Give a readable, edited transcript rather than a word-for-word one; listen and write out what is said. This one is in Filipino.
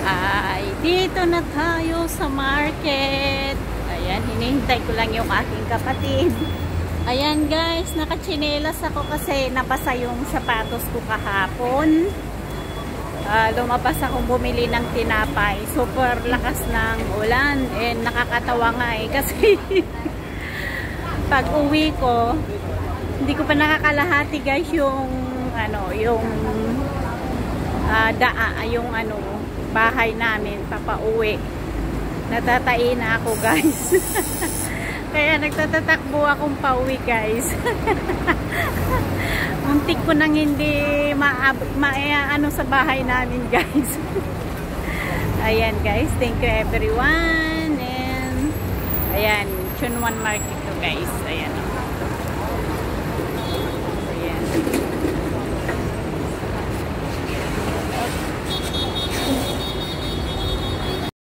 Ay, dito na tayo sa market. Ayan, hinihintay ko lang yung aking kapatid. Ayan guys, nakachinelas ako kasi nabasa yung sapatos ko kahapon. Lumabas akong bumili ng tinapay. Super lakas ng ulan. And nakakatawa nga kasi pag uwi ko, hindi ko pa nakakalahati guys yung bahay namin papauwi. Natatain na ako guys. Kaya nagtatatakbo akong pauwi guys. Muntik ko nang hindi maano sa bahay namin guys. Ayan guys, thank you everyone. And ayan, Chunwan Market to guys. Ayan. Ayan.